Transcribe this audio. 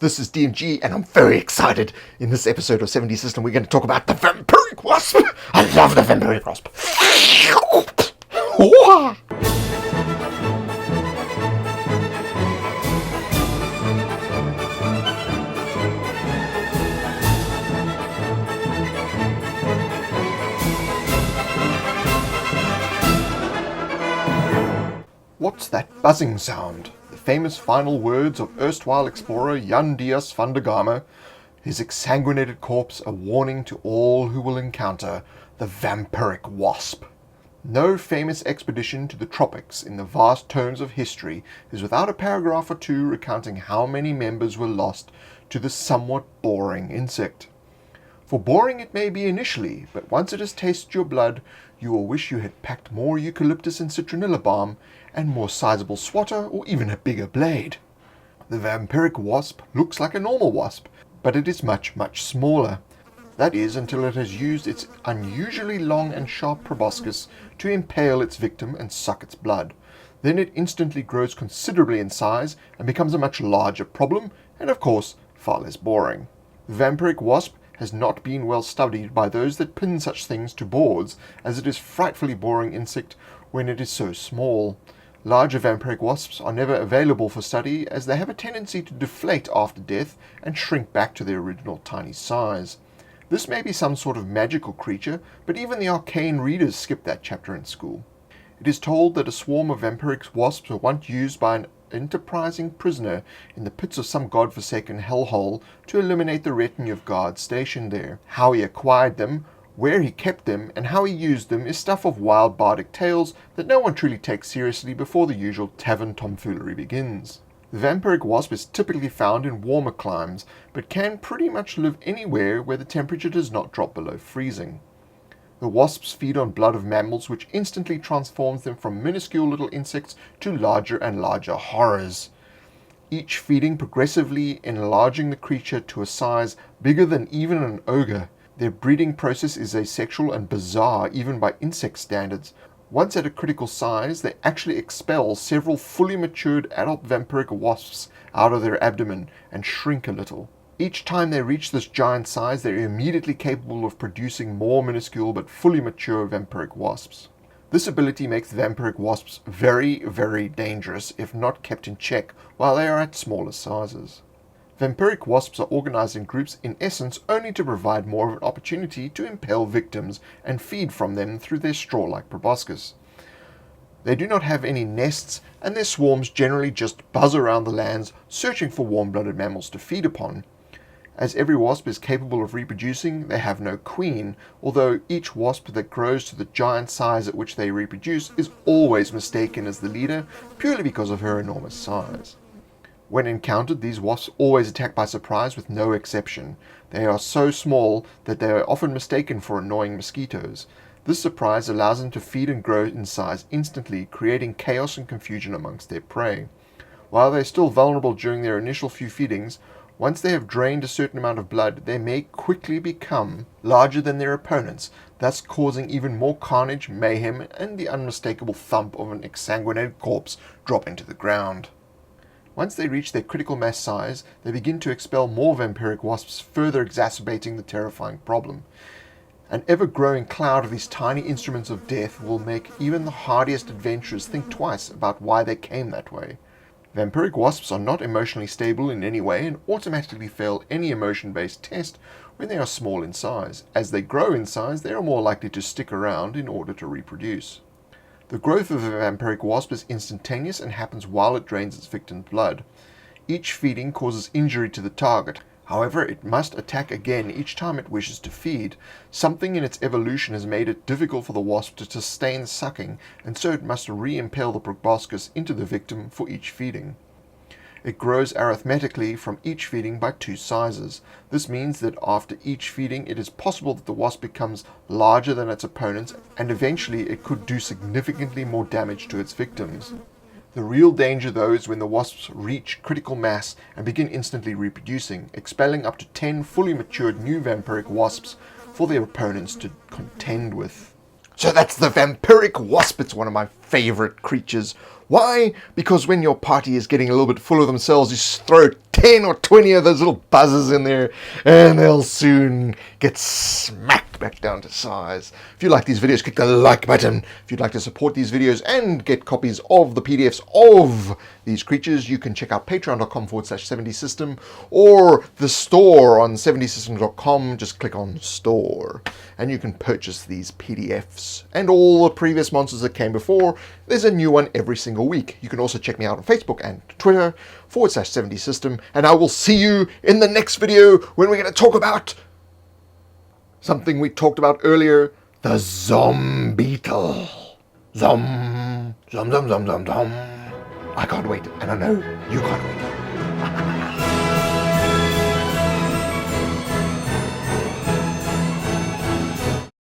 This is DMG, and I'm very excited. In this episode of 70 System, we're going to talk about the Vampiric Wasp. I love the Vampiric Wasp. What's that buzzing sound? The famous final words of erstwhile explorer Jan Diaz van der Gama, his exsanguinated corpse a warning to all who will encounter the Vampiric Wasp. No famous expedition to the tropics in the vast tomes of history is without a paragraph or two recounting how many members were lost to the somewhat boring insect. For boring it may be initially, but once it has tasted your blood, you will wish you had packed more eucalyptus and citronella balm, and more sizeable swatter, or even a bigger blade. The Vampiric Wasp looks like a normal wasp, but it is much, much smaller. That is, until it has used its unusually long and sharp proboscis to impale its victim and suck its blood. Then it instantly grows considerably in size and becomes a much larger problem, and of course, far less boring. The Vampiric Wasp has not been well studied by those that pin such things to boards, as it is a frightfully boring insect when it is so small. Larger vampiric wasps are never available for study, as they have a tendency to deflate after death and shrink back to their original tiny size. This may be some sort of magical creature, but even the arcane readers skip that chapter in school. It is told that a swarm of vampiric wasps were once used by an enterprising prisoner in the pits of some god-forsaken hellhole to eliminate the retinue of guards stationed there. How he acquired them, where he kept them, and how he used them is stuff of wild bardic tales that no one truly takes seriously before the usual tavern tomfoolery begins. The vampiric wasp is typically found in warmer climes, but can pretty much live anywhere where the temperature does not drop below freezing. The wasps feed on blood of mammals, which instantly transforms them from minuscule little insects to larger and larger horrors, each feeding progressively enlarging the creature to a size bigger than even an ogre. Their breeding process is asexual and bizarre even by insect standards. Once at a critical size, they actually expel several fully matured adult vampiric wasps out of their abdomen and shrink a little. Each time they reach this giant size, they are immediately capable of producing more minuscule but fully mature vampiric wasps. This ability makes vampiric wasps very, very dangerous if not kept in check while they are at smaller sizes. Vampiric wasps are organized in groups in essence only to provide more of an opportunity to impale victims and feed from them through their straw-like proboscis. They do not have any nests, and their swarms generally just buzz around the lands searching for warm-blooded mammals to feed upon. As every wasp is capable of reproducing, they have no queen, although each wasp that grows to the giant size at which they reproduce is always mistaken as the leader purely because of her enormous size. When encountered, these wasps always attack by surprise with no exception. They are so small that they are often mistaken for annoying mosquitoes. This surprise allows them to feed and grow in size instantly, creating chaos and confusion amongst their prey. While they are still vulnerable during their initial few feedings, once they have drained a certain amount of blood, they may quickly become larger than their opponents, thus causing even more carnage, mayhem, and the unmistakable thump of an exsanguinated corpse dropping to the ground. Once they reach their critical mass size, they begin to expel more vampiric wasps, further exacerbating the terrifying problem. An ever-growing cloud of these tiny instruments of death will make even the hardiest adventurers think twice about why they came that way. Vampiric wasps are not emotionally stable in any way and automatically fail any emotion-based test when they are small in size. As they grow in size, they are more likely to stick around in order to reproduce. The growth of a vampiric wasp is instantaneous and happens while it drains its victim's blood. Each feeding causes injury to the target. However, it must attack again each time it wishes to feed. Something in its evolution has made it difficult for the wasp to sustain sucking, and so it must re-impale the proboscis into the victim for each feeding. It grows arithmetically from each feeding by 2 sizes. This means that after each feeding it is possible that the wasp becomes larger than its opponents, and eventually it could do significantly more damage to its victims. The real danger, though, is when the wasps reach critical mass and begin instantly reproducing, expelling up to 10 fully matured new vampiric wasps for their opponents to contend with. So that's the Vampiric Wasp. It's one of my favorite creatures. Why? Because when your party is getting a little bit full of themselves, you throw 10 or 20 of those little buzzers in there, and they'll soon get smacked back down to size. If you like these videos, click the like button. If you'd like to support these videos and get copies of the PDFs of these creatures, you can check out patreon.com/70system or the store on 70systems.com. Just click on store and you can purchase these PDFs and all the previous monsters that came before. There's a new one every single week. You can also check me out on Facebook and Twitter /70system, and I will see you in the next video when we're going to talk about something we talked about earlier, the Zombeetle. Zom. I can't wait, and I know you can't wait.